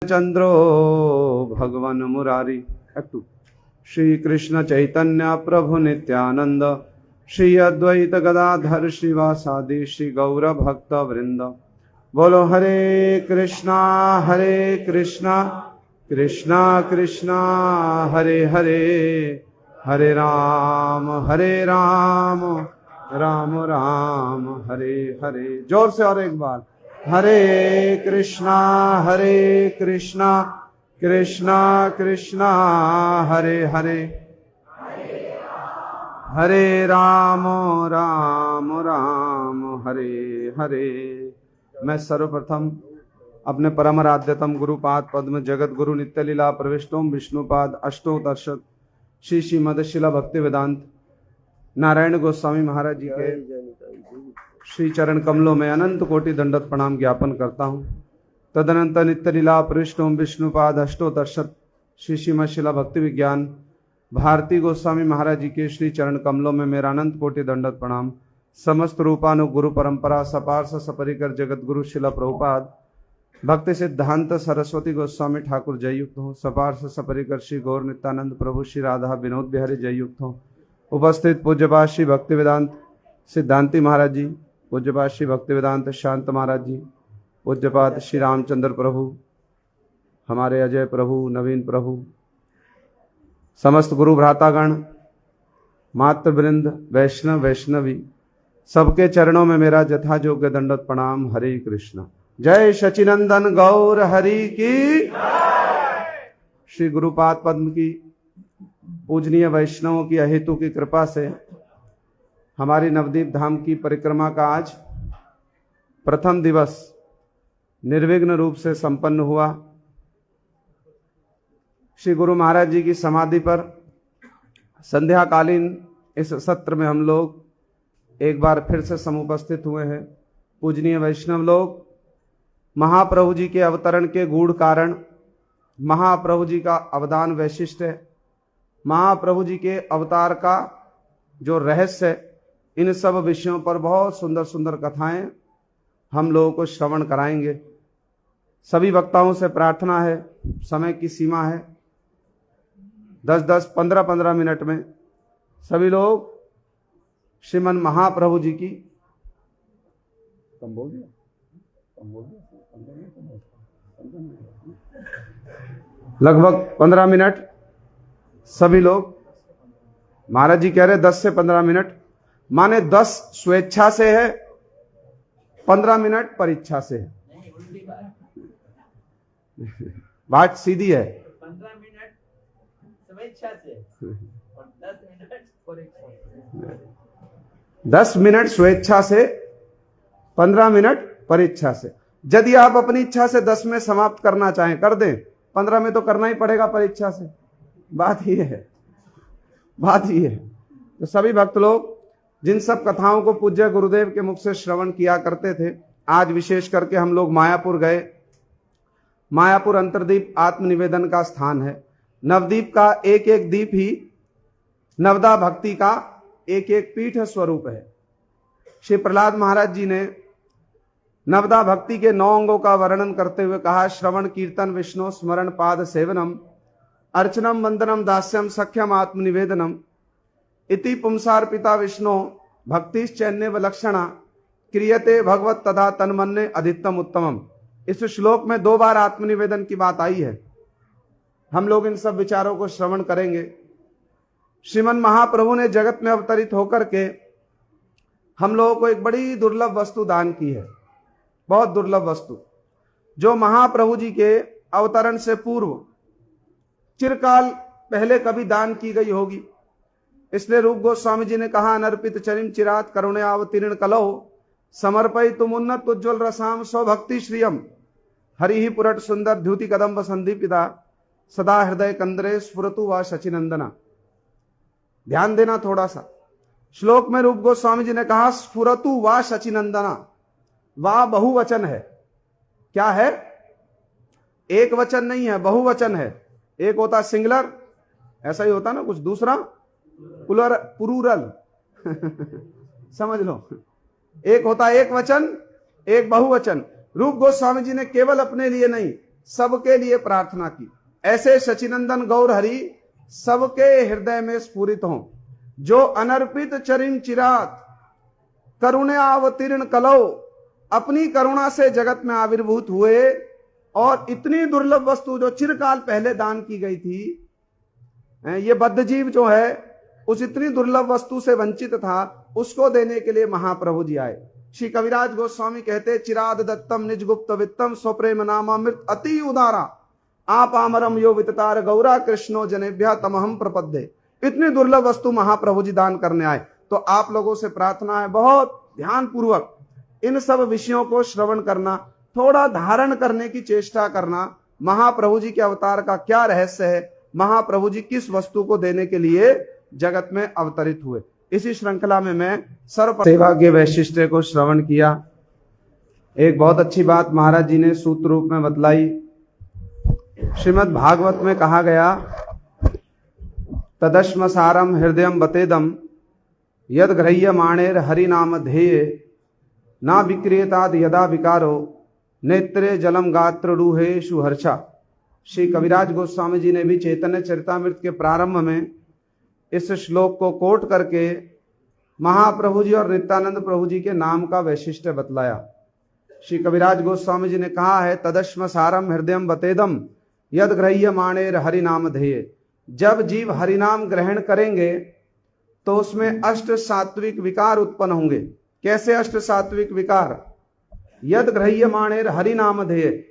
चंद्रो भगवन मुरारी। एक्टू श्री कृष्ण चैतन्य प्रभु नित्यानंद श्री अद्वैत गदाधर श्रीवासादि श्री गौर भक्त वृंद। बोलो हरे कृष्णा कृष्णा कृष्णा हरे हरे, हरे राम राम राम हरे हरे। जोर से और एक बार, हरे कृष्णा कृष्णा कृष्णा हरे हरे, हरे राम राम हरे हरे। मैं सर्वप्रथम अपने परम आराध्यतम गुरुपाद पद्म जगत गुरु नित्य लीला प्रविष्टोम विष्णुपाद अष्टोत्तरशत श्री श्रीमद शिला भक्ति वेदांत नारायण गोस्वामी महाराज जी के श्री चरण कमलों में अनंत कोटि दंडवत प्रणाम ज्ञापन करता हूँ। तदनंतर नित्य लीला प्रविष्टोम विष्णुपाद अष्टोत्तरशत श्री श्रीमद शिला भक्ति विज्ञान भारती गोस्वामी महाराज जी के श्री चरण कमलों में मेरा अनंत कोटि दंडवत प्रणाम। समस्त रूपानु गुरु परंपरा सपार्श सपरिकर जगत गुरु शिला प्रभुपाद भक्ति सिद्धांत सरस्वती गोस्वामी ठाकुर जययुक्त हो। सपार्श सपरिकर श्री गौर नित्यानंद प्रभु श्री राधा विनोद बिहारी जययुक्त हो। उपस्थित पूज्यपाद श्री भक्ति वेदांत सिद्धांति महाराज जी, पूज्यपाद श्री भक्ति वेदांत शांत महाराज जी, पूज्यपाद श्री रामचंद्र प्रभु, हमारे अजय प्रभु, नवीन प्रभु, समस्त गुरु भ्रातागण, मातृ वृंद, वैष्णव वैष्णवी, सबके चरणों में मेरा जथा योग्य दंडवत प्रणाम। हरे कृष्ण। जय सचिनंदन गौर हरि की। श्री गुरुपाद पद्म की पूजनीय वैष्णवों की अहेतु की कृपा से हमारी नवदीप धाम की परिक्रमा का आज प्रथम दिवस निर्विघ्न रूप से संपन्न हुआ। श्री गुरु महाराज जी की समाधि पर संध्याकालीन इस सत्र में हम लोग एक बार फिर से समुपस्थित हुए हैं। पूजनीय वैष्णव लोग, महाप्रभु जी के अवतरण के गूढ़ कारण, महाप्रभु जी का अवदान वैशिष्ट है, महाप्रभु जी के अवतार का जो रहस्य है, इन सब विषयों पर बहुत सुंदर सुंदर कथाएं हम लोगों को श्रवण कराएंगे। सभी वक्ताओं से प्रार्थना है, समय की सीमा है, 10-10, 15-15 मिनट में सभी लोग श्रीमन महाप्रभु जी की लगभग 15 मिनट सभी लोग, महाराज जी कह रहे 10 से 15 मिनट, माने 10 स्वेच्छा से है, 15 मिनट परीक्षा से है। बात सीधी है, 15 मिनट स्वेच्छा से और 10 मिनट परीक्षा से। 10 मिनट स्वेच्छा से, 15 मिनट परीक्षा से। यदि आप अपनी इच्छा से 10 में समाप्त करना चाहें कर दें, 15 में तो करना ही पड़ेगा परीक्षा से। बात ही है। तो सभी भक्त लोग जिन सब कथाओं को पूज्य गुरुदेव के मुख से श्रवण किया करते थे, आज विशेष करके हम लोग मायापुर गए। मायापुर अंतर्दीप आत्मनिवेदन का स्थान है। नवदीप का एक एक दीप ही नवदा भक्ति का एक एक पीठ स्वरूप है। श्री प्रहलाद महाराज जी ने नवदा भक्ति के 9 अंगों का वर्णन करते हुए कहा, श्रवण कीर्तन विष्णु स्मरण पाद सेवनम अर्चनम वंदनम दास्यम सख्यम आत्मनिवेदनम इति पुंसार्पिता विष्णु भक्तिश्चैन्य लक्षणा क्रियते भगवत तथा तन्मन्ने अधिकतम उत्तमम। इस श्लोक में 2 बार आत्मनिवेदन की बात आई है। हम लोग इन सब विचारों को श्रवण करेंगे। श्रीमन महाप्रभु ने जगत में अवतरित होकर के हम लोगों को एक बड़ी दुर्लभ वस्तु दान की है, बहुत दुर्लभ वस्तु, जो महाप्रभु जी के अवतरण से पूर्व चिरकाल पहले कभी दान की गई होगी। इसलिए रूप गोस्वामी जी ने कहा, अनर्पित चरिम चिरात करुणयावतीर्ण कलौ समर्पय तुम उन्नत उज्ज्वल रसाम स्वभक्ति श्रियम हरि ही पुरट सुंदर द्युति कदम्ब संदीपिता सदा हृदय कंदरे स्फुरतु व शचिनंदना। ध्यान देना थोड़ा सा। श्लोक में रूप गोस्वामी जी ने कहा स्फुरतु व शचिनंदना। वाह बहुवचन है। क्या है? एक वचन नहीं है, बहुवचन है। एक होता सिंगुलर, ऐसा ही होता ना कुछ, दूसरा प्लूरल समझ लो। एक होता एक वचन, एक बहुवचन। रूप गोस्वामी जी ने केवल अपने लिए नहीं, सबके लिए प्रार्थना की। ऐसे सचिनंदन गौर हरि सबके हृदय में स्फुरित हों, जो अनर्पित चरिम चिरात करुणावतीर्ण कलौ, अपनी करुणा से जगत में आविर्भूत हुए और इतनी दुर्लभ वस्तु जो चिरकाल पहले दान की गई थी, ये बद्ध जीव जो है उस इतनी दुर्लभ वस्तु से वंचित था, उसको देने के लिए महाप्रभु जी आए। श्री कविराज गोस्वामी कहते, चिराद दत्तम निज गुप्त वित्तम स्वप्रेम नामामृत अति उदारा आप आमरम यो विततार गौरा कृष्णो जनेभ्या तमहम प्रपद्ये। इतनी दुर्लभ वस्तु महाप्रभु जी दान करने आए। तो आप लोगों से प्रार्थना है, बहुत ध्यान पूर्वक इन सब विषयों को श्रवण करना, थोड़ा धारण करने की चेष्टा करना। महाप्रभु जी के अवतार का क्या रहस्य है, महाप्रभु जी किस वस्तु को देने के लिए जगत में अवतरित हुए। इसी श्रृंखला में मैं सर्व सेवा के वैशिष्ट्य को श्रवण किया। एक बहुत अच्छी बात महाराज जी ने सूत्र रूप में बतलाई। श्रीमद् भागवत में कहा गया, तदश्म सारम हृदयम बतेदम यद ग्रह्यमाणेर हरि नाम ध्येय ना विक्रियताद यदा विकारो नेत्रे जलम गात्र रूहेषु हर्षा। श्री कविराज गोस्वामी जी ने भी चैतन्य चरितामृत के प्रारंभ में इस श्लोक को कोट करके महाप्रभु जी और नित्यानंद प्रभु जी के नाम का वैशिष्ट्य बतलाया। श्री कविराज गोस्वामी जी ने कहा है, तदश्म सारम हृदयम बतेदम यद ग्रह्यमाणेर हरि नाम ध्येय। जब जीव हरिनाम ग्रहण करेंगे तो उसमें अष्ट सात्विक विकार उत्पन्न होंगे। कैसे अष्ट सात्विक विकार? यद ग्रह्यमाणेर हरि नाम ध्येय,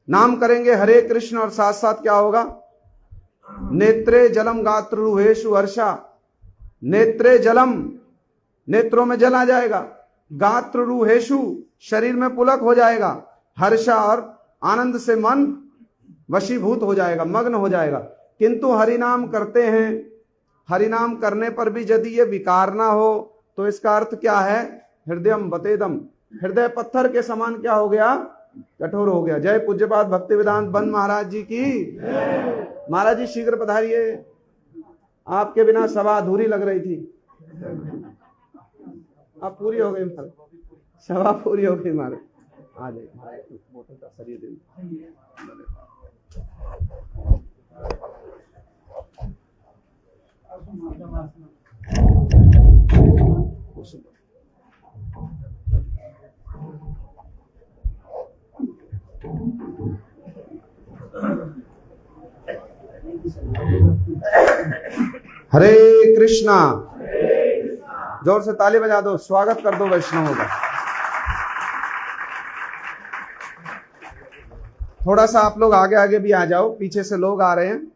नाम करेंगे हरे कृष्ण और साथ साथ क्या होगा? नेत्रे जलम गात्र रूहेषु हर्षा। नेत्रे जलम, नेत्रों में जल आ जाएगा। गात्र रूहेषु, शरीर में पुलक हो जाएगा। हर्षा, और आनंद से मन वशीभूत हो जाएगा, मग्न हो जाएगा। किंतु हरिनाम करते हैं, हरिनाम करने पर भी यदि ये विकार ना हो तो इसका अर्थ क्या है? हृदयम बतेदम, हृदय पत्थर के समान क्या हो गया? कठोर हो गया। जय पूज्यपाद भक्ति वेदांत बंद महाराज जी की। महाराज जी शीघ्र पधारिए, आपके बिना सभा अधूरी लग रही थी। अब पूरी हो गई महाराज, सभा पूरी हो गई महाराज। आ जाइए, बोतल का शरीर दे। हरे कृष्णा। जोर से ताली बजा दो, स्वागत कर दो वैष्णवों का। थोड़ा सा आप लोग आगे आगे भी आ जाओ, पीछे से लोग आ रहे हैं।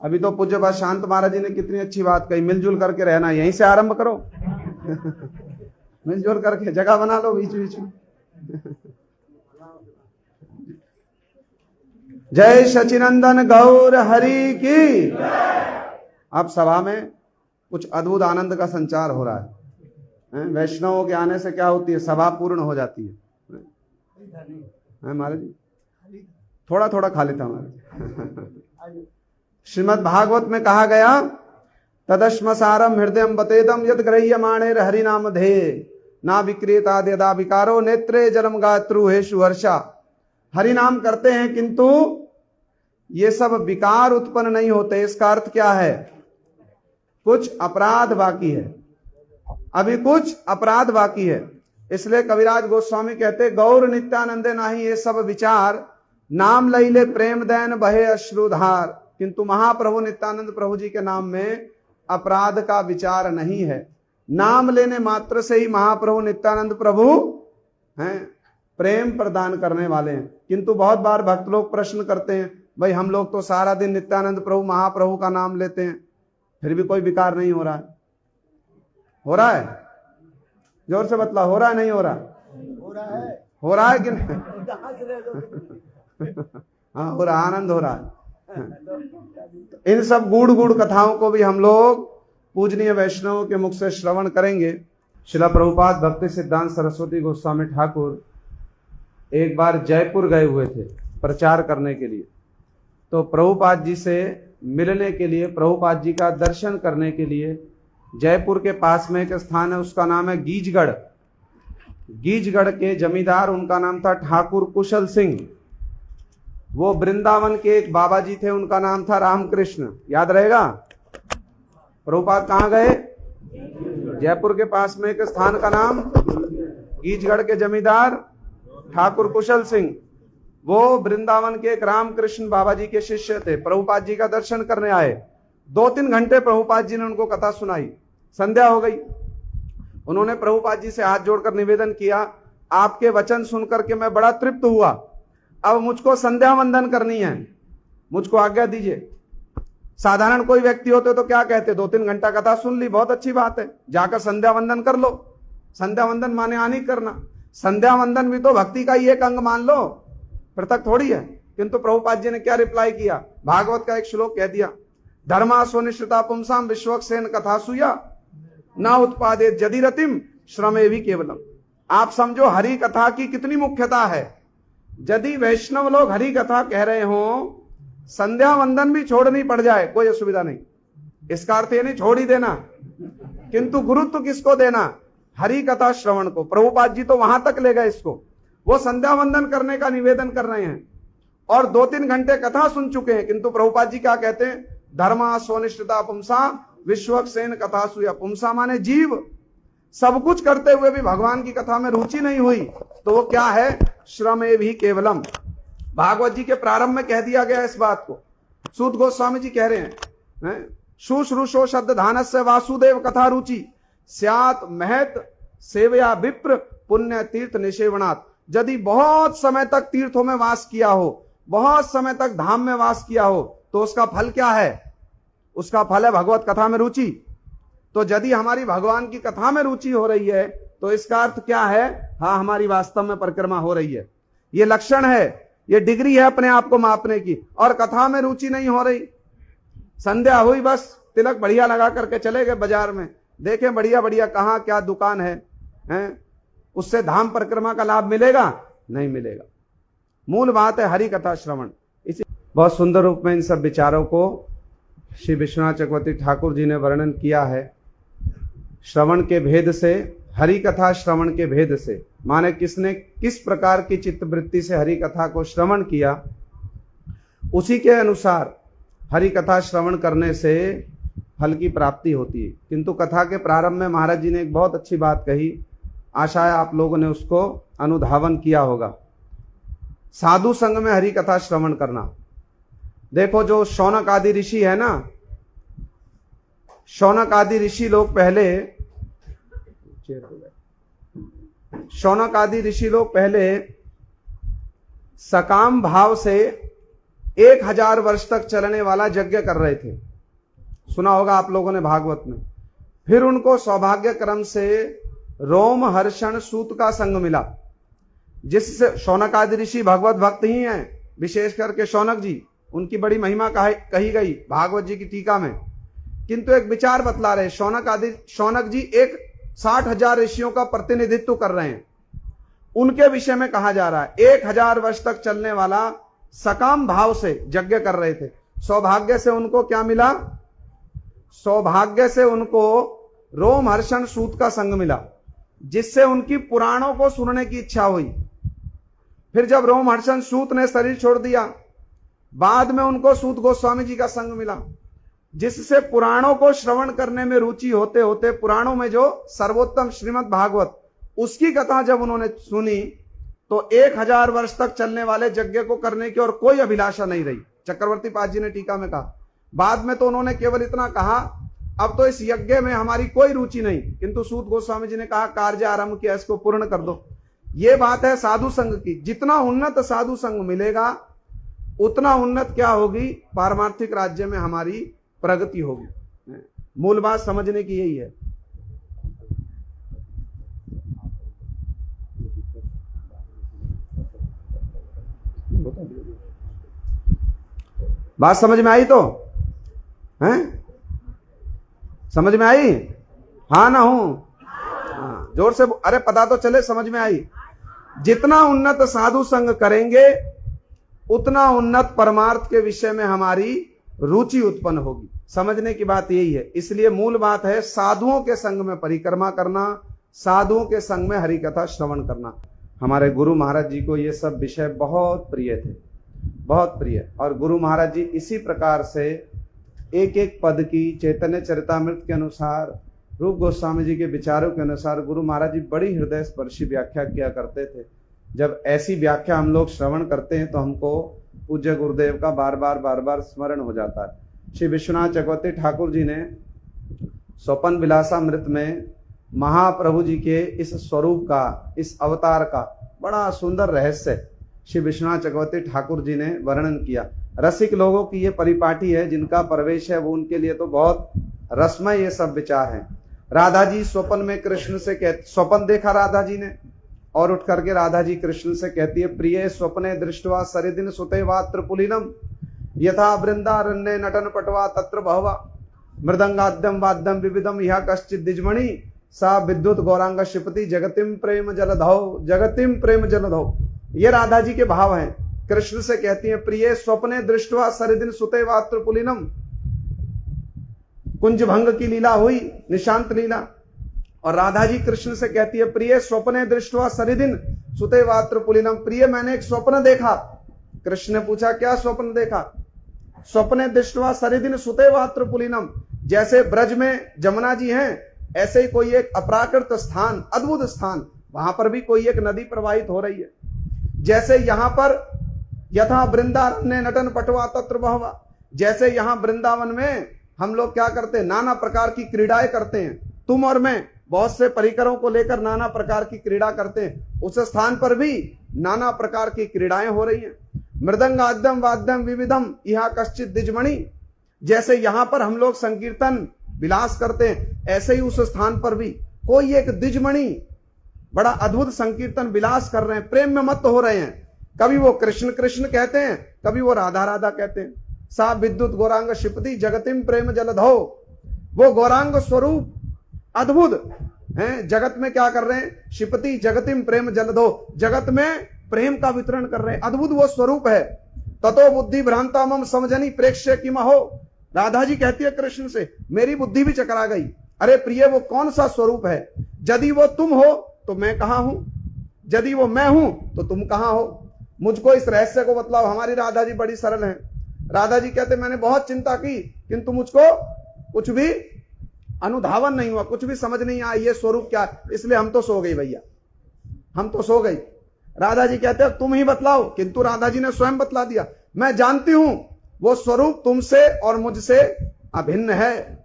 अभी तो पूज्यपाद शांत महाराज जी ने कितनी अच्छी बात कही, मिलजुल करके रहना। यहीं से आरंभ करो। मिलजुल करके जगह बना लो बीच बीच में। जय सचिनंदन गौर हरि की। अब सभा में कुछ अद्भुत आनंद का संचार हो रहा है। वैष्णवों के आने से क्या होती है? सभा पूर्ण हो जाती है। महाराज जी थोड़ा थोड़ा खा लेता महाराज। श्रीमद् भागवत में कहा गया, तदश्म सारम हृदयम बतेदम यद ग्रह्यमाणेर हरि नाम ध्येय ना विक्रियताद यदा विकारो नेत्रे जलम गात्रुहेषु हर्षा। हरि नाम करते हैं किंतु ये सब विकार उत्पन्न नहीं होते। इसका अर्थ क्या है? कुछ अपराध बाकी है, अभी कुछ अपराध बाकी है। इसलिए कविराज गोस्वामी कहते, गौर नित्यानंदे नाही ये सब विचार नाम लैले प्रेम दैन बहे अश्रुधार। किंतु महाप्रभु नित्यानंद प्रभु जी के नाम में अपराध का विचार नहीं है। नाम लेने मात्र से ही महाप्रभु नित्यानंद प्रभु हैं, प्रेम प्रदान करने वाले हैं। किंतु बहुत बार भक्त लोग प्रश्न करते हैं, भाई हम लोग तो सारा दिन नित्यानंद प्रभु महाप्रभु का नाम लेते हैं, फिर भी कोई विकार नहीं हो रहा है। हो रहा है? जोर से बतला, हो रहा है नहीं हो रहा? हो रहा है। हो रहा है कि नहीं? हाँ हो रहा, आनंद हो रहा है। इन सब गूढ़ गूढ़ कथाओं को भी हम लोग पूजनीय वैष्णवों के मुख से श्रवण करेंगे। श्रील प्रभुपाद भक्ति सिद्धांत सरस्वती गोस्वामी ठाकुर एक बार जयपुर गए हुए थे प्रचार करने के लिए। तो प्रभुपाद जी से मिलने के लिए, प्रभुपाद जी का दर्शन करने के लिए जयपुर के पास में एक स्थान है, उसका नाम है गीजगढ़। गीजगढ़ के जमींदार, उनका नाम था ठाकुर कुशल सिंह। वो वृंदावन के एक बाबा जी थे, उनका नाम था रामकृष्ण, याद रहेगा। प्रभुपाद कहाँ गए? जयपुर के पास में एक स्थान का नाम, गीचगढ़ के जमींदार ठाकुर कुशल सिंह, वो वृंदावन के एक रामकृष्ण बाबा जी के शिष्य थे। प्रभुपाद जी का दर्शन करने आए, 2-3 घंटे प्रभुपाद जी ने उनको कथा सुनाई। संध्या हो गई, उन्होंने प्रभुपाद जी से हाथ जोड़कर निवेदन किया, आपके वचन सुनकर के मैं बड़ा तृप्त हुआ, अब मुझको संध्या वंदन करनी है, मुझको आज्ञा दीजिए। साधारण कोई व्यक्ति होते तो क्या कहते, 2-3 घंटा कथा सुन ली, बहुत अच्छी बात है, जाकर संध्या वंदन कर लो। संध्या वंदन माने हानि करना, संध्या वंदन भी तो भक्ति का ही एक अंग मान लो, पृथक थोड़ी है। किंतु प्रभुपाद जी ने क्या रिप्लाई किया, भागवत का एक श्लोक कह दिया, धर्मा स्वनिष्ठता पुंसाम विश्वक्सेन कथासूया न उत्पादे यदि रतिम श्रमे भी केवलम। आप समझो हरि कथा की कितनी मुख्यता है। यदि वैष्णव लोग हरि कथा कह रहे हो, संध्या वंदन भी छोड़नी पड़ जाए, कोई असुविधा नहीं। इसका अर्थ ये नहीं छोड़ ही देना, किंतु गुरुत्व किसको देना, हरि कथा श्रवण को। प्रभुपाद जी तो वहां तक ले गए इसको, वो संध्या वंदन करने का निवेदन कर रहे हैं और 2-3 घंटे कथा सुन चुके हैं। किंतु प्रभुपाद जी क्या कहते हैं, धर्मा स्वनिष्ठता पुंसा विश्वक्सेन कथासूया। पुंसा माने जीव, सब कुछ करते हुए भी भगवान की कथा में रुचि नहीं हुई तो वो क्या है, श्रमे भी केवलम। भागवत जी के प्रारंभ में कह दिया गया इस बात को। सूत गोस्वामी जी कह रहे हैं, शुश्रूषो शब्द धानस्य वासुदेव कथा रुचि स्यात् महत सेवया विप्र पुण्य तीर्थ निषेवनात्। यदि बहुत समय तक तीर्थों में वास किया हो, बहुत समय तक धाम में वास किया हो, तो उसका फल क्या है, उसका फल है भगवत कथा में रुचि। तो यदि हमारी भगवान की कथा में रुचि हो रही है तो इसका अर्थ क्या है, हाँ हमारी वास्तव में परिक्रमा हो रही है। ये लक्षण है, ये डिग्री है अपने आप को मापने की। और कथा में रुचि नहीं हो रही, संध्या हुई, बस तिलक बढ़िया लगा करके चले गए बाजार में, देखें बढ़िया बढ़िया कहाँ क्या दुकान है, उससे धाम परिक्रमा का लाभ मिलेगा? नहीं मिलेगा। मूल बात है हरि कथा श्रवण। इसी बहुत सुंदर रूप में इन सब विचारों को श्री विश्वनाथ चक्रवर्ती ठाकुर जी ने वर्णन किया है। श्रवण के भेद से, हरि कथा श्रवण के भेद से, माने किसने किस प्रकार की चित्तवृत्ति से हरि कथा को श्रवण किया, उसी के अनुसार हरि कथा श्रवण करने से फल की प्राप्ति होती है। किंतु कथा के प्रारंभ में महाराज जी ने एक बहुत अच्छी बात कही, आशा है आप लोगों ने उसको अनुधावन किया होगा। साधु संग में हरि कथा श्रवण करना। देखो जो शौनक आदि ऋषि है ना, शौनक आदि ऋषि लोग पहले सकाम भाव से 1000 वर्ष तक चलने वाला यज्ञ कर रहे थे, सुना होगा आप लोगों ने भागवत में। फिर उनको सौभाग्य क्रम से रोम हर्षण सूत का संग मिला, जिससे शौनक आदि ऋषि भगवत भक्त ही हैं, विशेष करके शौनक जी, उनकी बड़ी महिमा कही गई भागवत जी की टीका में। किंतु एक विचार बतला रहे, शौनक जी एक 60,000 ऋषियों का प्रतिनिधित्व कर रहे हैं, उनके विषय में कहा जा रहा है 1000 वर्ष तक चलने वाला सकाम भाव से यज्ञ कर रहे थे। सौभाग्य से उनको क्या मिला, सौभाग्य से उनको रोम हर्षण सूत का संग मिला, जिससे उनकी पुराणों को सुनने की इच्छा हुई। फिर जब रोम हर्षण सूत ने शरीर छोड़ दिया, बाद में उनको सूत गोस्वामी जी का संग मिला, जिससे पुराणों को श्रवण करने में रुचि होते होते पुराणों में जो सर्वोत्तम श्रीमद् भागवत, उसकी कथा जब उन्होंने सुनी तो 1000 वर्ष तक चलने वाले यज्ञ को करने की और कोई अभिलाषा नहीं रही। चक्रवर्ती पाद जी ने टीका में कहा। बाद में तो उन्होंने केवल इतना कहा, अब तो इस यज्ञ में हमारी कोई रुचि नहीं, किंतु सूत गोस्वामी जी ने कहा कार्य आरंभ किया, इसको पूर्ण कर दो। ये बात है साधु संघ की। जितना उन्नत साधु संघ मिलेगा उतना उन्नत क्या होगी, पारमार्थिक राज्य में हमारी प्रगति होगी। मूल बात समझने की यही है। बात समझ में आई तो हैं? समझ में आई? हाँ ना हूं? हाँ, जोर से अरे पता तो चले समझ में आई। जितना उन्नत साधु संग करेंगे उतना उन्नत परमार्थ के विषय में हमारी रुचि उत्पन्न होगी। समझने की बात यही है। इसलिए मूल बात है साधुओं के संग में परिक्रमा करना, साधुओं के संग में हरि कथा श्रवण करना। हमारे गुरु महाराज जी को ये सब विषय बहुत प्रिय थे। बहुत प्रिय। और गुरु महाराज जी इसी प्रकार से एक एक पद की चैतन्य चरितामृत के अनुसार, रूप गोस्वामी जी के विचारों के अनुसार गुरु महाराज जी बड़ी हृदय स्पर्शी व्याख्या किया करते थे। जब ऐसी व्याख्या हम लोग श्रवण करते हैं तो हमको पूज्य गुरुदेव का बार बार स्मरण हो जाता है। श्री विश्वनाथ चक्रवर्ती ठाकुर जी ने स्वपन विलासामृत में महाप्रभु जी के इस स्वरूप का, इस अवतार का बड़ा सुंदर रहस्य श्री विश्वनाथ चक्रवर्ती ठाकुर जी ने वर्णन किया। रसिक लोगों की ये परिपाटी है, जिनका प्रवेश है वो उनके लिए तो बहुत रसमय ये सब विचार हैं। राधा जी स्वपन में कृष्ण से स्वपन देखा राधा जी ने, और उठ करके राधा जी कृष्ण से कहती है, प्रिय स्वप्ने दृष्टवा सरिदिन सुतेवा त्रिपुलिनम यथा वृंदारण्य नटन पटवा तत्र बहवा मृदंगाद्यम वाद्यम विविधम यह कश्चित दिजमणि सा विद्युत गौरांग शिपति जगतिम प्रेम जलधौ, जगतिम प्रेम जलधौ। ये राधा जी के भाव हैं। कृष्ण से कहती हैं, प्रिय स्वप्ने दृष्टवा सरिदिन सुतेवा त्रिपुलिनम, कुंज भंग की लीला हुई, निशांत लीला। और राधा जी कृष्ण से कहती है, प्रिय स्वप्ने दृष्टवा सरिदिन सुतेवा त्रिपुलिनम, प्रिय मैंने एक स्वप्न देखा। कृष्ण ने पूछा, क्या स्वप्न देखा? स्वप्ने दृष्टवा सरिदिन सुतेवा त्रिपुलिनम, जैसे ब्रज में जमुना जी हैं, ऐसे ही कोई एक अपराकृत स्थान, अद्भुत स्थान, वहां पर भी कोई एक नदी प्रवाहित हो रही है। जैसे यहां पर यथा वृंदारण्य नटन पटवा तत्र बहवा, जैसे यहां वृंदावन में हम लोग क्या करते हैं, नाना प्रकार की क्रीड़ाएं करते हैं। तुम और मैं बहुत से परिकरों को लेकर नाना प्रकार की क्रीड़ा करते हैं, उस स्थान पर भी नाना प्रकार की क्रीड़ाएं हो रही हैं। मृदंगाद्यम वाद्यम विविधम यह कश्चित दिजमणि, जैसे यहां पर हम लोग संकीर्तन विलास करते हैं, ऐसे ही उस स्थान पर भी कोई एक दिजमणि बड़ा अद्भुत संकीर्तन विलास कर रहे हैं, प्रेम में मत हो रहे हैं। कभी वो कृष्ण कृष्ण कहते हैं, कभी वो राधा राधा कहते हैं। सा विद्युत गौरांग शिपति जगतिम प्रेम जलधौ, वो गौरांग स्वरूप अद्भुत हैं, जगत में क्या कर रहे हैं? शिपति जगतिम प्रेम जलधौ, जगत में प्रेम का वितरण कर रहे हैं, अद्भुत वो स्वरूप है। ततो बुद्धि भ्रांता मम समझनी प्रेक्ष्य की महो, राधा जी कहती है कृष्ण से, मेरी बुद्धि भी चकरा गई। अरे प्रिय, वो कौन सा स्वरूप है? यदि वो तुम हो तो मैं कहां हूं, यदि वो मैं हूं तो तुम कहां हो? मुझको इस रहस्य को बतलाओ। हमारी राधा जी बड़ी सरल है। राधा जी कहते, मैंने बहुत चिंता की किंतु मुझको कुछ भी अनुधावन नहीं हुआ, कुछ भी समझ नहीं आया ये स्वरूप क्या है, इसलिए हम तो सो गई भैया, हम तो सो गई। राधा जी कहते हैं तुम ही बतलाओ, किंतु राधा जी ने स्वयं बतला दिया, मैं जानती हूं वो स्वरूप तुमसे और मुझसे अभिन्न है।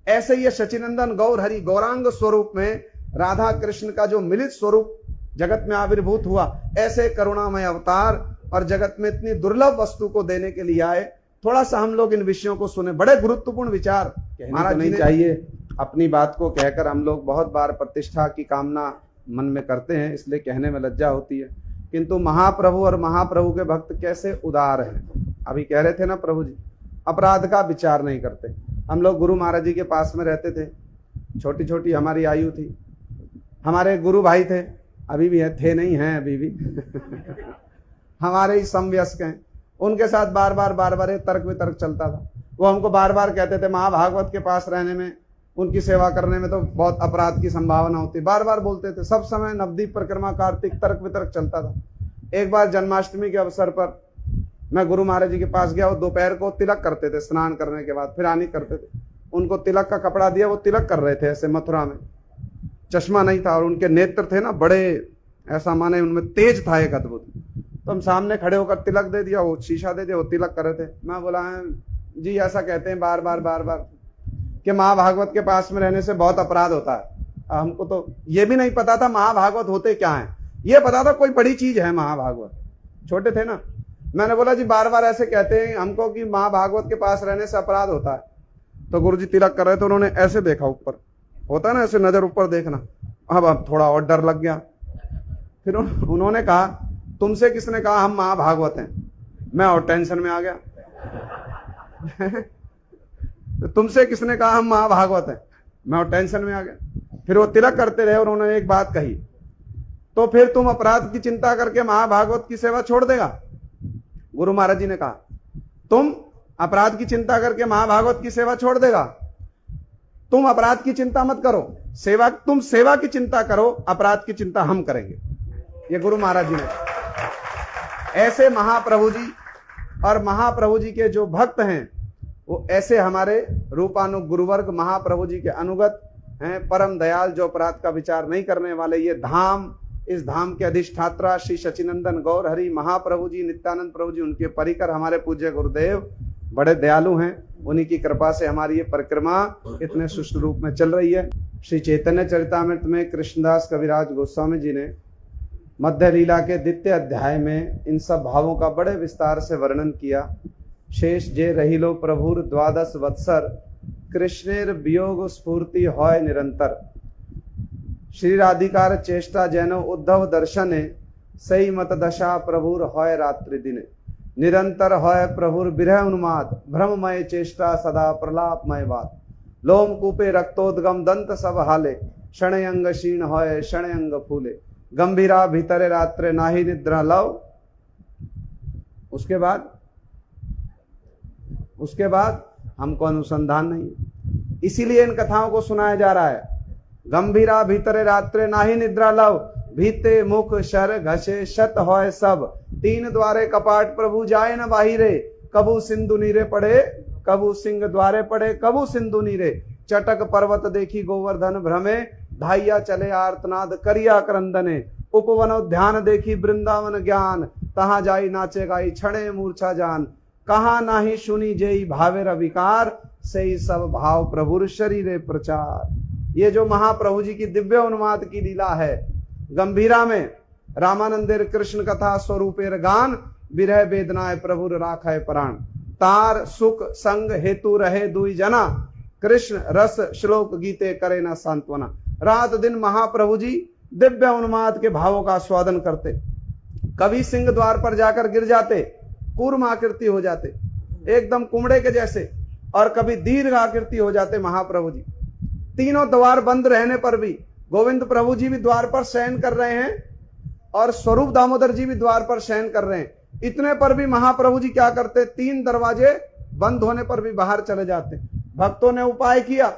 ऐसे ये सचिनंदन गौर हरि गौरांग स्वरूप में राधा कृष्ण का जो मिलित स्वरूप जगत में आविर्भूत हुआ, ऐसे करुणामय अवतार और जगत में इतनी दुर्लभ वस्तु को देने के लिए आए। थोड़ा सा हम लोग इन विषयों को सुने, बड़े गुरुत्वपूर्ण विचार कहना नहीं चाहिए। अपनी बात को कहकर हम लोग बहुत बार प्रतिष्ठा की कामना मन में करते हैं, इसलिए कहने में लज्जा होती है। किंतु महाप्रभु और महाप्रभु के भक्त कैसे उदार हैं। अभी कह रहे थे ना प्रभु जी, अपराध का विचार नहीं करते। हम लोग गुरु महाराज जी के पास में रहते थे, छोटी छोटी हमारी आयु थी, हमारे गुरु भाई थे, अभी भी है, थे नहीं हैं अभी भी हमारे ही समवयस्क हैं, उनके साथ बार बार तर्क वितर्क चलता था। वो हमको बार बार कहते थे महाभागवत के पास रहने में, उनकी सेवा करने में तो बहुत अपराध की संभावना होती, बार बार बोलते थे। सब समय नवदीप परिक्रमा, कार्तिक, तर्क वितर्क चलता था। एक बार जन्माष्टमी के अवसर पर मैं गुरु महाराज जी के पास गया। वो दोपहर को तिलक करते थे, स्नान करने के बाद फिर आनी करते थे। उनको तिलक का कपड़ा दिया, वो तिलक कर रहे थे ऐसे मथुरा में, चश्मा नहीं था और उनके नेत्र थे ना बड़े, ऐसा माने उनमें तेज था एक अद्भुत। तो हम सामने खड़े होकर तिलक दे दिया, वो शीशा दे दिया, वो तिलक कर रहे थे। मैं बोला जी ऐसा कहते हैं बार बार कि महाभागवत के पास में रहने से बहुत अपराध होता है। हमको तो ये भी नहीं पता था महाभागवत होते क्या है, ये पता था कोई बड़ी चीज है महाभागवत, छोटे थे ना। मैंने बोला जी बार बार ऐसे कहते हैं हमको कि महाभागवत के पास रहने से अपराध होता है। तो गुरु जी तिलक कर रहे थे, उन्होंने ऐसे देखा, ऊपर होता है ना ऐसे नजर ऊपर देखना। अब थोड़ा और डर लग गया। फिर उन्होंने कहा तुमसे किसने कहा हम महाभागवत हैं? मैं और टेंशन में आ गया तुमसे किसने कहा हम महाभागवत हैं? मैं और टेंशन में आ गया। फिर वो तिलक करते रहे और उन्होंने एक बात कही, तो फिर तुम अपराध की चिंता करके महाभागवत की सेवा छोड़ देगा? गुरु महाराज जी ने कहा तुम अपराध की चिंता करके महाभागवत की सेवा छोड़ देगा? तुम अपराध की चिंता मत करो, तुम सेवा की चिंता करो, अपराध की चिंता हम करेंगे। ये गुरु महाराज जी ने, ऐसे महाप्रभु जी और महाप्रभु जी के जो भक्त हैं वो ऐसे हमारे रूपानु गुरुवर्ग महाप्रभु जी के अनुगत हैं, परम दयाल, जो अपराध का विचार नहीं करने वाले। ये धाम, इस धाम के अधिष्ठात्रा श्री सचिनंदन गौर हरि महाप्रभु जी, नित्यानंद प्रभु जी, उनके परिकर हमारे पूज्य गुरुदेव बड़े दयालु हैं। उन्हीं की कृपा से हमारी ये परिक्रमा इतने सुष्ट रूप में चल रही है। श्री चैतन्य चरितामृत में कृष्णदास कविराज गोस्वामी जी ने मध्य लीला के द्वितीय अध्याय में इन सब भावों का बड़े विस्तार से वर्णन किया। शेष जे रहिलो प्रभुर द्वादश वत्सर, कृष्णेर वियोग स्फूर्ति होय निरंतर। श्री राधिकार चेष्टा जैनो उद्धव दर्शने, सही मत दशा प्रभुर होय रात्रि दिने। निरंतर होय प्रभुर विरह उन्माद, भ्रममय चेष्टा सदा प्रलापमय बात। लोम कूपे रक्तोद्गम दंत सब हाले, क्षणयंग क्षीण होय क्षणयंग फूले। गंभीरा भीतरे रात्रे नाही निद्रा लव। उसके बाद हमको अनुसंधान नहीं, इसीलिए इन कथाओं को सुनाया जा रहा है। गंभीरा भीतरे रात्रे नाही निद्रा लव, भीते मुख शर घसे शत होय सब। तीन द्वारे कपाट प्रभु जाए न बाहिरे, कबू सिंधु नीरे पड़े कबू सिंह द्वारे पड़े कबू सिंधु नीरे। चटक पर्वत देखी गोवर्धन भ्रमे, धाइया चले आर्तनाद करिया क्रंदने। उपवन ध्यान देखी वृंदावन ज्ञान, तहां जाई नाचे गाई क्षणे मूर्छा जान। कहा नाही सुनी जेई भावेर विकार, सही सब भाव प्रभुर शरीरे प्रचार। ये जो महाप्रभु जी की दिव्य उन्माद की लीला है, गंभीरा में रामानंदेर कृष्ण कथा स्वरूपेर गान, विरह वेदनाए प्रभुर राखय प्राण। तार सुख संग हेतु रहे दुई जना, कृष्ण रस श्लोक गीते करे न सांत्वना। रात दिन महाप्रभु जी दिव्य उन्माद के भावों का स्वादन करते। कभी सिंह द्वार पर जाकर गिर जाते, कूर्म आकृति हो जाते एकदम कुमड़े के जैसे, और कभी दीर्घ आकृति हो जाते महाप्रभु जी। तीनों द्वार बंद रहने पर भी गोविंद प्रभु जी भी द्वार पर शयन कर रहे हैं और स्वरूप दामोदर जी भी द्वार पर शयन कर रहे हैं। इतने पर भी महाप्रभु जी क्या करते, तीन दरवाजे बंद होने पर भी बाहर चले जाते। भक्तों ने उपाय किया।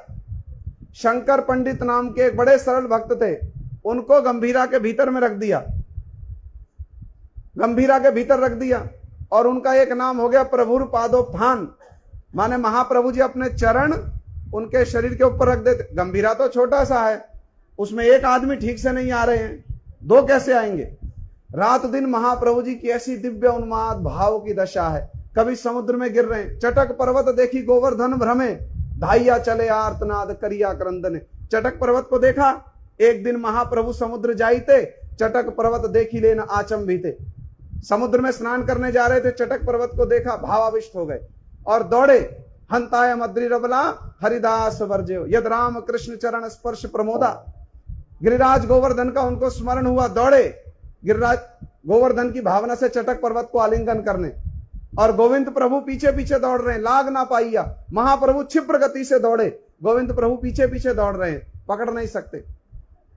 शंकर पंडित नाम के एक बड़े सरल भक्त थे, उनको गंभीरा के भीतर में रख दिया, गंभीरा के भीतर रख दिया, और उनका एक नाम हो गया प्रभुर पादोत्थान। माने महाप्रभु जी अपने चरण उनके शरीर के ऊपर रख देते। गंभीरा तो छोटा सा है, उसमें एक आदमी ठीक से नहीं आ रहे हैं, दो कैसे आएंगे। रात दिन महाप्रभु जी की ऐसी दिव्य उन्माद भाव की दशा है। कभी समुद्र में गिर रहे हैं, चटक पर्वत देखी गोवर्धन भ्रमे, धाइया चले आर्तनाद करिया क्रंदने। चटक पर्वत को देखा, एक दिन महाप्रभु समुद्र जाइते, चटक पर्वत देखी लेना आचंभिते। समुद्र में स्नान करने जा रहे थे, चटक पर्वत को देखा, भावाविष्ट हो गए और दौड़े। हंताय मद्री रबला हरिदास वर्ज्यो, यद राम कृष्ण चरण स्पर्श प्रमोदा। गिरिराज गोवर्धन का उनको स्मरण हुआ, दौड़े गिरिराज गोवर्धन की भावना से चटक पर्वत को आलिंगन करने, और गोविंद प्रभु पीछे पीछे दौड़ रहे हैं, लाग ना पाइया। महाप्रभु क्षिप्र गति से दौड़े, गोविंद प्रभु पीछे पीछे दौड़ रहे हैं, पकड़ नहीं सकते,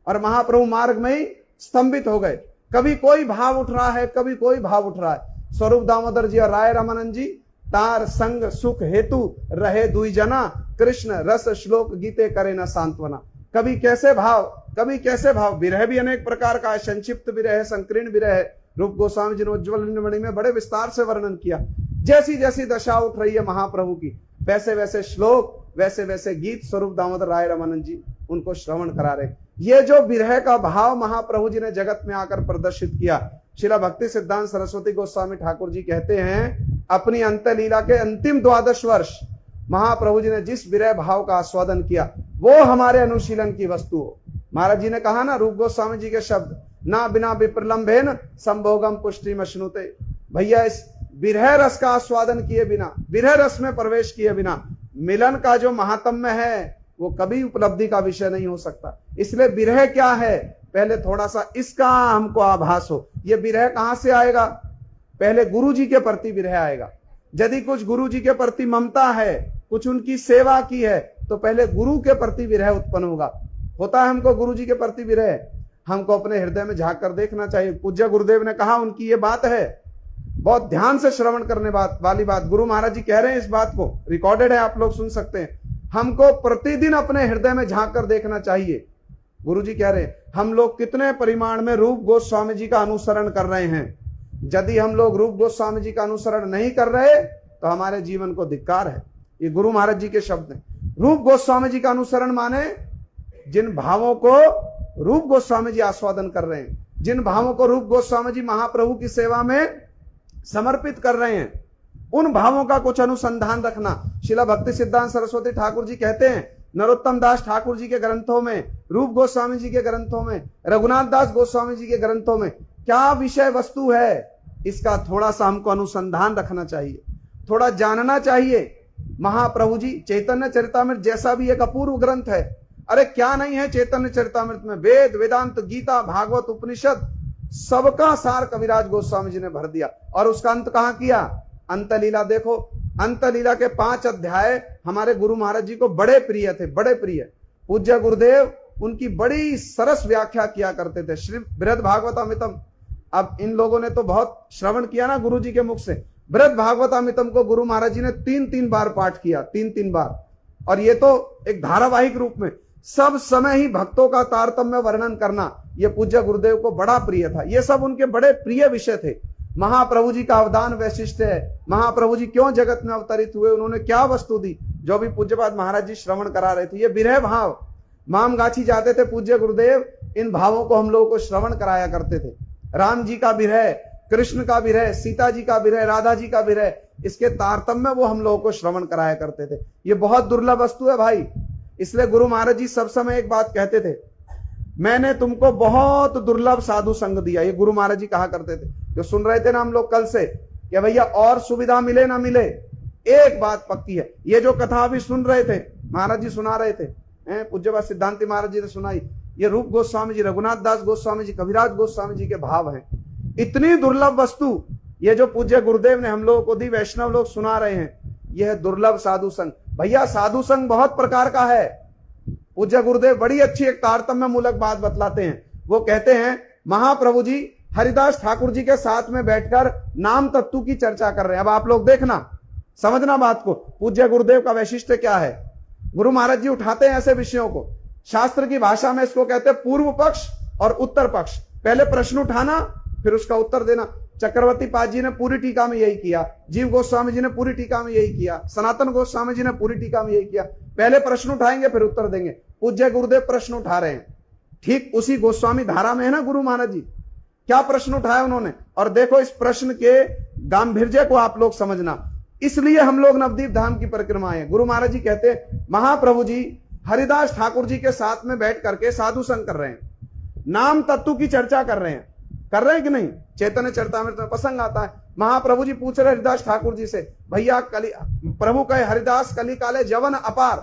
और महाप्रभु मार्ग में ही स्तंभित हो गए। कभी कोई भाव उठ रहा है, कभी कोई भाव उठ रहा है। स्वरूप दामोदर जी और राय रामानंद जी, तार संग सुख हेतु रहे दुई जना, कृष्ण रस श्लोक गीते करे न सांत्वना। कभी कैसे भाव, कभी कैसे भाव। विरह भी अनेक प्रकार का है, संक्षिप्त विरह है, संकीर्ण विरह है। रूप गोस्वामी जी ने उज्ज्वल मणि में बड़े विस्तार से वर्णन किया। जैसी जैसी दशा उठ रही है महाप्रभु की, वैसे वैसे श्लोक, वैसे वैसे गीत स्वरूप दामोदर राय रामानंद जी उनको श्रवण करा रहे। ये जो विरह का भाव महाप्रभु जी ने जगत में आकर प्रदर्शित किया, श्रीला भक्ति सिद्धांत सरस्वती गोस्वामी ठाकुर जी कहते हैं, अपनी अंत लीला के अंतिम 12 वर्ष महाप्रभु जी ने जिस विरह भाव का आस्वादन किया, वो हमारे अनुशीलन की वस्तु हो। महाराज जी ने कहा ना, रूप गोस्वामी जी के शब्द, ना बिना विप्रलंबेन संभोगम पुष्टि मश्नुते। भैया इस विरह रस का आस्वादन किए बिना, विरह रस में प्रवेश किए बिना मिलन का जो महात्म्य है वो कभी उपलब्धि का विषय नहीं हो सकता। इसलिए विरह क्या है, पहले थोड़ा सा इसका हमको आभास हो। ये विरह कहां से आएगा, पहले गुरु जी के प्रति विरह आएगा। यदि कुछ गुरु जी के प्रति ममता है, कुछ उनकी सेवा की है, तो पहले गुरु के प्रति विरह उत्पन्न होगा। होता है हमको गुरु जी के प्रति विरह, हमको अपने हृदय में झांक कर देखना चाहिए। पूज्य गुरुदेव ने कहा, उनकी ये बात है, बहुत ध्यान से श्रवण करने वाली बात। गुरु महाराज जी कह रहे हैं, इस बात को रिकॉर्डेड है, आप लोग सुन सकते हैं। हमको प्रतिदिन अपने हृदय में झांक कर देखना चाहिए। गुरु जी कह रहे हैं, हम लोग कितने परिमाण में रूप गोस्वामी जी का अनुसरण कर रहे हैं। यदि हम लोग रूप गोस्वामी जी का अनुसरण नहीं कर रहे तो हमारे जीवन को धिक्कार है। ये गुरु महाराज जी के शब्द हैं। रूप गोस्वामी जी का अनुसरण माने जिन भावों को रूप गोस्वामी जी आस्वादन कर रहे हैं, जिन भावों को रूप गोस्वामी जी महाप्रभु की सेवा में समर्पित कर रहे हैं, उन भावों का कुछ अनुसंधान रखना। शिला भक्ति सिद्धांत सरस्वती ठाकुर जी कहते हैं, नरोत्तम दास ठाकुर जी के ग्रंथों में, रूप गोस्वामी जी के ग्रंथों में, रघुनाथ दास गोस्वामी जी के ग्रंथों में क्या विषय वस्तु है, इसका थोड़ा सा हमको अनुसंधान रखना चाहिए, थोड़ा जानना चाहिए। महाप्रभु जी चैतन्य चरितामृत जैसा भी एक अपूर्व ग्रंथ है। अरे क्या नहीं है चैतन्य चरितामृत में? वेद, वेदांत, गीता, भागवत, उपनिषद, सबका सार कविराज गोस्वामी जी ने भर दिया। और उसका अंत कहां किया? अंत लीला। देखो, अंत लीला के 5 अध्याय हमारे गुरु महाराज जी को बड़े प्रिय थे, बड़े प्रिय। पूज्य गुरुदेव उनकी बड़ी सरस व्याख्या किया करते थे, श्री बृहद भागवतामृतम। अब इन लोगों ने तो बहुत श्रवण किया ना गुरु जी के मुख से। बृहद भागवतामृतम को गुरु महाराज जी ने 3-3 बार पाठ किया, 3-3 बार। और ये तो एक धारावाहिक रूप में सब समय ही भक्तों का तारतम्य वर्णन करना, ये पूज्य गुरुदेव को बड़ा प्रिय था। ये सब उनके बड़े प्रिय विषय थे। महाप्रभु जी का अवदान वैशिष्ट है, महाप्रभु जी क्यों जगत में अवतरित हुए, उन्होंने क्या वस्तु दी, जो भी पूज्यपाद महाराज जी श्रवण करा रहे थे। ये विरह भाव, मामगाछी जाते थे पूज्य गुरुदेव, इन भावों को हम लोगों को श्रवण कराया करते थे। राम जी का विरह, कृष्ण का विरह, सीता जी का विरह, राधा जी का विरह, इसके तारतम्य वो हम लोगों को श्रवण कराया करते थे। ये बहुत दुर्लभ वस्तु है भाई। इसलिए गुरु महाराज जी सब समय एक बात कहते थे, मैंने तुमको बहुत दुर्लभ साधु संग दिया। ये गुरु महाराज जी कहा करते थे। जो सुन रहे थे ना हम लोग कल से, कि भैया और सुविधा मिले ना मिले, एक बात पक्की है, ये जो कथा अभी सुन रहे थे, महाराज जी सुना रहे थे, पूज्यपाद सिद्धांति महाराज जी ने सुनाई, ये रूप गोस्वामी जी, रघुनाथ दास गोस्वामी जी, कविराज गोस्वामी जी के भाव हैं। इतनी दुर्लभ वस्तु ये जो पूज्य गुरुदेव ने हम लोगों को दी, वैष्णव लोग सुना रहे हैं, यह दुर्लभ साधु संग। भैया साधु संग बहुत प्रकार का है। पूज्य गुरुदेव बड़ी अच्छी एक तारतम्य मूलक बात बतलाते हैं। वो कहते हैं, महाप्रभु जी हरिदास ठाकुर जी के साथ में बैठकर नाम तत्व की चर्चा कर रहे हैं। अब आप लोग देखना, समझना बात को, पूज्य गुरुदेव का वैशिष्ट्य क्या है। गुरु महाराज जी उठाते हैं ऐसे विषयों को, शास्त्र की भाषा में इसको कहते हैं पूर्व पक्ष और उत्तर पक्ष। पहले प्रश्न उठाना, फिर उसका उत्तर देना। चक्रवर्ती पाद जी ने पूरी टीका में यही किया, जीव गोस्वामी जी ने पूरी टीका में यही किया, सनातन गोस्वामी जी ने पूरी टीका में यही किया। पहले प्रश्न उठाएंगे फिर उत्तर देंगे। पूज्य गुरुदेव प्रश्न उठा रहे हैं, ठीक उसी गोस्वामी धारा में है ना गुरु महाराज जी। क्या प्रश्न उठाया उन्होंने, और देखो इस प्रश्न के गांभीर्य को आप लोग समझना। इसलिए हम लोग नवदीप धाम की परिक्रमा है। गुरु महाराज जी कहते हैं, महाप्रभु जी हरिदास ठाकुर जी के साथ में बैठ करके साधु संग कर रहे हैं, नाम तत्व की चर्चा कर रहे हैं कि नहीं? चैतन्य चरितामृत में प्रसंग आता है, महाप्रभु जी पूछ रहे हरिदास ठाकुर जी से, भैया कली, प्रभु कहे हरिदास कली काले जवन अपार,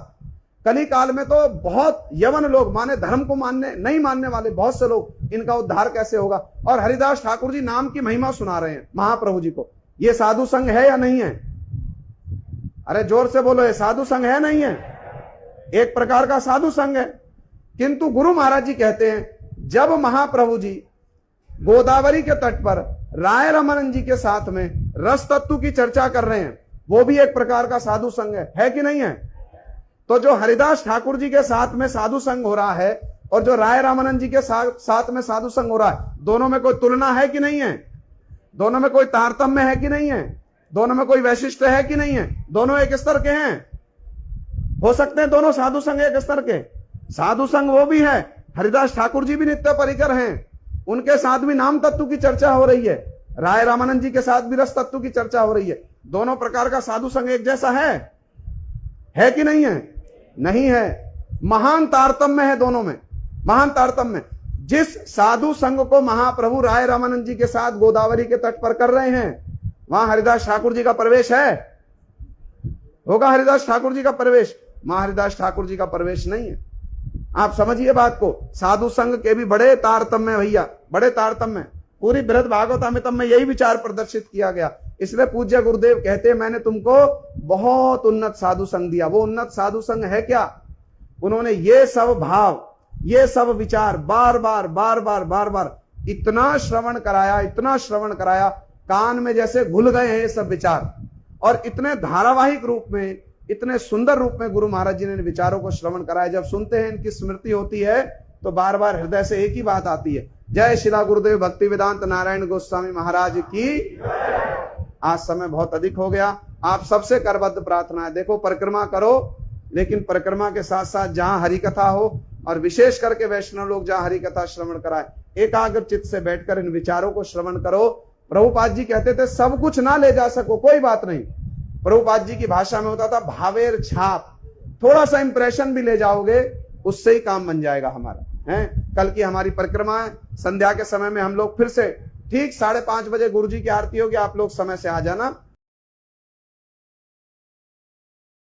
कली काल में तो बहुत यवन लोग, माने धर्म को मानने नहीं मानने वाले बहुत से लोग, इनका उद्धार कैसे होगा? और हरिदास ठाकुर जी नाम की महिमा सुना रहे हैं महाप्रभु जी को। ये साधु संग है या नहीं है? अरे जोर से बोलो, ये साधु संग है नहीं है? एक प्रकार का साधु संग है। किंतु गुरु महाराज जी कहते हैं, जब महाप्रभु जी गोदावरी के तट पर राय रमानंद जी के साथ में रस तत्व की चर्चा कर रहे हैं, वो भी एक प्रकार का साधु संग है कि नहीं है? तो जो हरिदास ठाकुर जी के साथ में साधु संग हो रहा है और जो राय रामानंद जी के साथ में साधु संग हो रहा है, दोनों में कोई तुलना है कि नहीं है? दोनों में कोई तारतम्य है कि नहीं है? दोनों में कोई वैशिष्ट है कि नहीं है? दोनों एक स्तर के हैं? हो सकते हैं दोनों साधु संग एक स्तर के? साधु संग वो भी है, हरिदास ठाकुर जी भी नित्य परिकर हैं, उनके साथ भी नाम तत्व की चर्चा हो रही है, राय रामानंद जी के साथ भी रस तत्व की चर्चा हो रही है। दोनों प्रकार का साधु संग एक जैसा है कि नहीं है? नहीं है। महान तारतम्य है दोनों में, महान तारतम्य। जिस साधु संग को महाप्रभु राय रामानंद जी के साथ गोदावरी के तट पर कर रहे हैं, वहां हरिदास ठाकुर जी का प्रवेश है? होगा हरिदास ठाकुर जी का प्रवेश? वहां हरिदास ठाकुर जी का प्रवेश नहीं है। आप समझिए बात को। साधु संग के भी बड़े तारतम्य भैया, बड़े तारतम्य। पूरी बृहद भागवतामृतम में यही विचार प्रदर्शित किया गया। इसलिए पूज्य गुरुदेव कहते हैं, मैंने तुमको बहुत उन्नत साधु संग दिया। वो उन्नत साधु संग है क्या? उन्होंने ये सब भाव, ये सब विचार बार बार इतना श्रवण कराया, इतना श्रवण कराया, कान में जैसे घुल गए हैं ये सब विचार। और इतने धारावाहिक रूप में, इतने सुंदर रूप में गुरु महाराज जी ने विचारों को श्रवण कराया। जब सुनते हैं, इनकी स्मृति होती है, तो बार बार हृदय से एक ही बात आती है, जय शिला गुरुदेव भक्ति वेदांत नारायण गोस्वामी महाराज की। आज समय बहुत अधिक हो गया, आप सबसे करबद्ध प्रार्थना है, देखो परिक्रमा करो, लेकिन परिक्रमा के साथ साथ जहां हरि कथा हो और विशेष करके वैष्णव लोग जहां हरि कथा श्रवण कराए, एकाग्र चित्त से बैठकर इन विचारों को श्रवण करो। प्रभुपाद जी कहते थे सब कुछ ना ले जा सको कोई बात नहीं, प्रभुपाद जी की भाषा में होता था भावेर छाप, थोड़ा सा इंप्रेशन भी ले जाओगे उससे ही काम बन जाएगा हमारा। है कल की हमारी परिक्रमा है, संध्या के समय में हम लोग फिर से ठीक 5:30 बजे गुरु जी की आरती होगी, आप लोग समय से आ जाना।